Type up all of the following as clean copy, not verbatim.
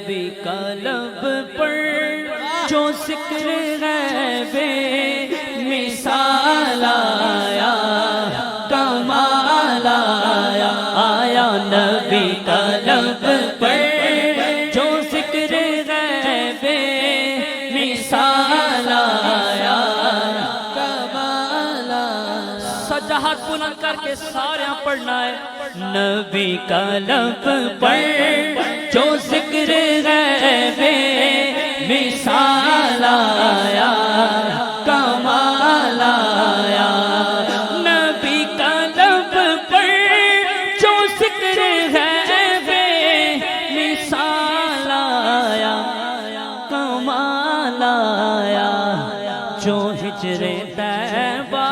نبی کا لب پر جو ذکر ہے بے مثال آیا، کمال آیا، آیا نبی کا لب پر جو ذکر ہے بے مثال آیا، کمال آیا۔ سجا ہاتھ بلند کر کے سارے یہاں پڑھنا ہے۔ نبی کا لب پر جو ذکر ہے بے مثال آیا، کمال آیا۔ نبی کا لب پر جو ذکر ہے بے مثال آیا، کمال آیا۔ جو ہجر طیبہ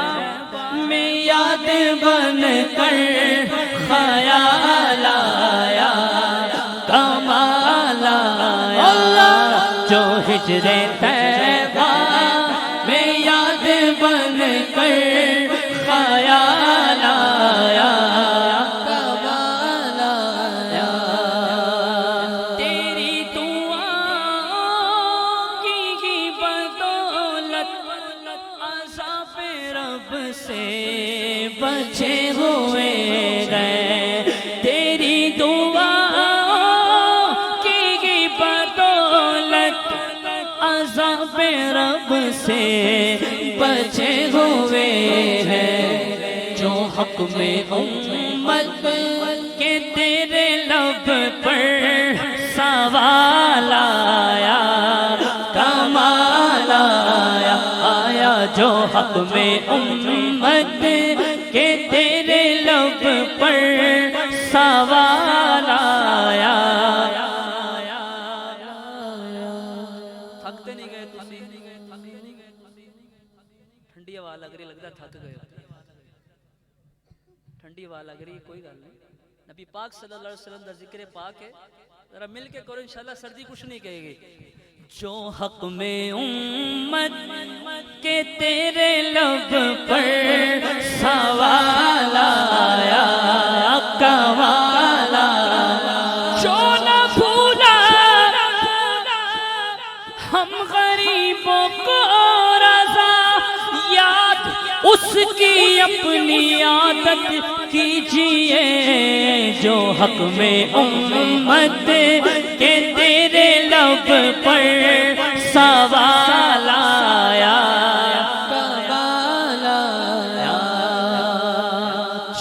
میں یاد بن کر خیال آیا، کمال آیا۔ جو ہجر طیبہ میں یاد بن کر خیال آیا، کمال آیا۔ تیری دعاؤں کی بدولت عذاب رب سے بچے ہوئے گئے، تیری دعاؤں کی بدولت عذاب رب سے بچے ہوئے ہیں۔ جو حق میں امت کے تیرے لب پر سوال آیا، کمال آیا، آیا۔ جو حق میں امت کے تیرے لب پر سوال آیا۔ تھکتے نہیں گئے تسی؟ ٹھنڈی ہوا لگ رہی، لگتا تھک گئے۔ ٹھنڈی ہوا لگ رہی، کوئی گل نہیں۔ نبی پاک صلی اللہ علیہ وسلم دا ذکر پاک ہے، ذرا مل کے کرو، انشاءاللہ سردی کچھ نہیں کہے گی۔ جو حق میں امت کے تیرے لب پر سوال آیا، کمال آیا۔ جو نہ بھولا ہم غریبوں کو رضا، یاد اس کی اپنی عادت کیجئے۔ جو حق میں امت کے تیرے لب پر سوال آیا، کمال آیا۔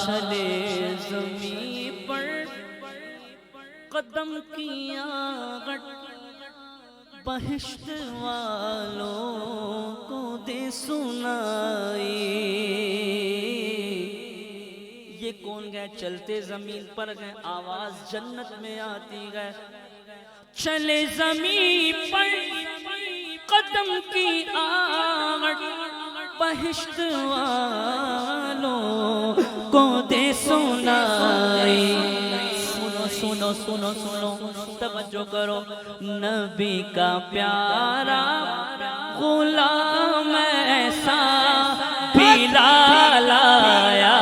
چلے زمین پر قدم کیا گٹ، بہشت والوں کو دے سنائی۔ یہ کون گئے؟ چلتے زمین پر گئے، آواز جنت میں آتی گئے۔ چلے زمین پر قدم کی آہٹ، بہشت والوں کو دے سنائی۔ سنو سنو سنو توجہ کرو، نبی کا پیارا غلام ایسا بلال آیا،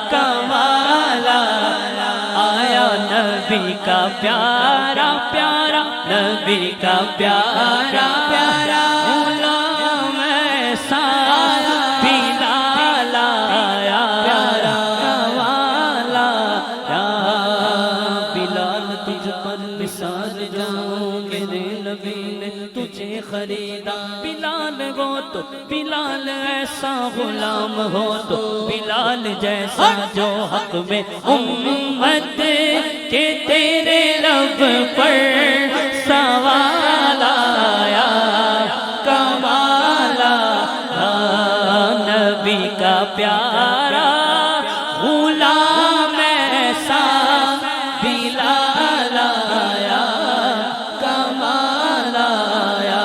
کمال آیا۔ نبی کا پیارا پیارا، نبی کا پیارا پیارا غلام ایسا بلال آیا، کمال آیا۔ بلال تجھ پر مثال جاؤں، میرے نبی نے تجھے خریدا۔ بلال ہو تو بلال ایسا غلام ہو تو بلال جیسا، جو حق میں امت کے تیرے لب پر سوال آیا، کمال آیا۔ نبی کا پیارا غلام ایسا بلال آیا، کمال آیا۔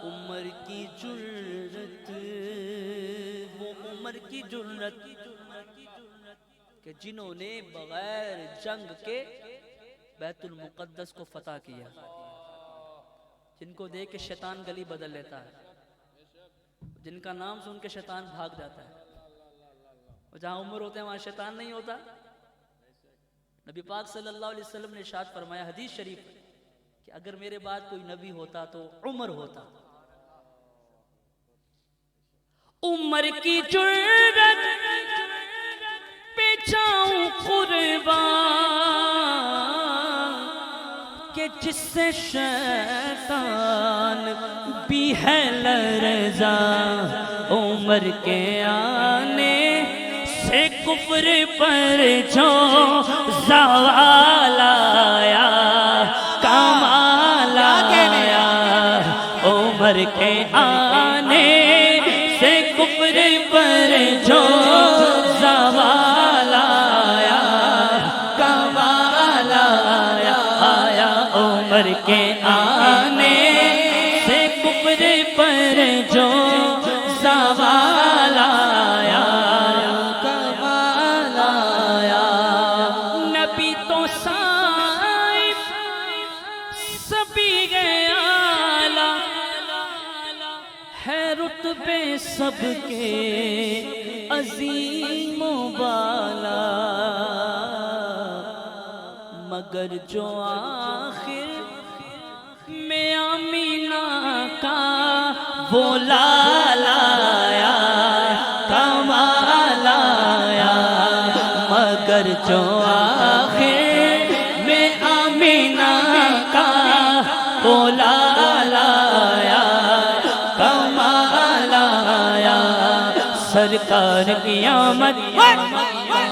عمر کی جرت، وہ عمر کی جرت کہ جنہوں نے بغیر جنگ کے بیت المقدس کو فتح کیا، جن کو دیکھ کے شیطان گلی بدل لیتا ہے، جن کا نام سن کے شیطان بھاگ جاتا ہے۔ اور جہاں عمر ہوتے ہیں وہاں شیطان نہیں ہوتا۔ نبی پاک صلی اللہ علیہ وسلم نے ارشاد فرمایا حدیث شریف کہ اگر میرے بعد کوئی نبی ہوتا تو عمر ہوتا. عمر کی جرت پہ جاؤں قربان کہ جس سے شیطان بھی ہے لرزا. عمر کے آنے سے کفر پر جو زوال آیا کمال آیا. عمر کے آنے سے کفر پر جو زوال آیا کمال آیا. آیا عمر کے آنے سے کفر پر جو زوال آیا کمال آیا. نبی تو صاحب سبھی گیا ہے رتبے سب کے عظیم و بالا. مگر جو آخر میں آمینہ کا وہ لال آیا کمال آیا. مگر جو آخر میں آمینہ کا وہ لال آیا کمال آیا. سرکار کی آمد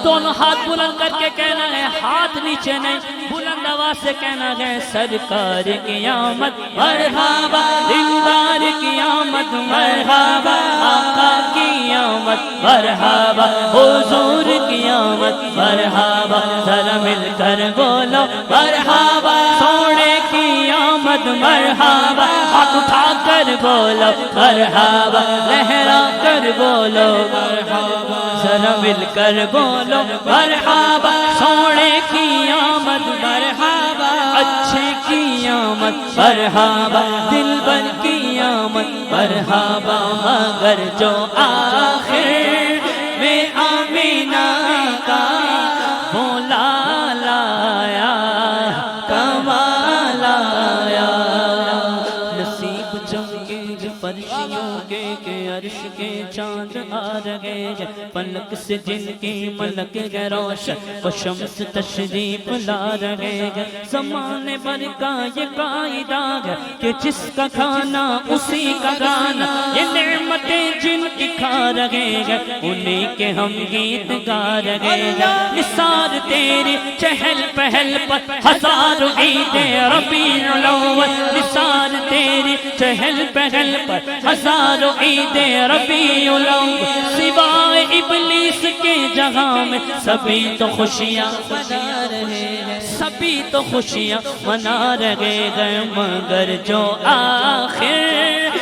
دونوں ہاتھ بلند کر کے کہنا ہے، ہاتھ نیچے نہیں، بلند آواز سے کہنا ہے سرکار کی آمد مرحبا. دلدار کی آمد مرحبا. آقا کی آمد مرحبا. حضور کی آمد مرحبا. ذرا مل کر بولو مرحبا. سونے کی آمد مرحبا. ہاتھ اٹھا کر بولو مرحبا. لہرا کر بولو مرحبا. ذرا مل کر بولو مرحبا. سونے کی آمد مرحبا. اچھے کی آمد مرحبا. دلبر کی آمد مرحبا. مگر جو آخر میں آمینہ کا وہ لال آیا کمال آیا. نصیب چمکے جو فرشیوں کے عرش کے چاند آ رہے ہیں. پلک سے جن کی ملک ہے روشن وہ شمس تشریف لا رہے ہیں. زمانے بھر کا یہ قاعدہ ہے کہ جس کا کھانا اسی کا گانا. یہ نعمتیں جن کی کھا رہے ہیں انہی کے ہم گیت گا رہے ہیں. نثار تیری چہل پہل پر ہزاروں عید ربیع الاول. نثار تیری چہل پہل پر ہزاروں عید ربیع الاول. سوائے ابلیس کے جہاں میں سبھی تو خوشیاں منا رہے ہیں. سبھی تو خوشیاں منا رہے ہیں. مگر جو آخر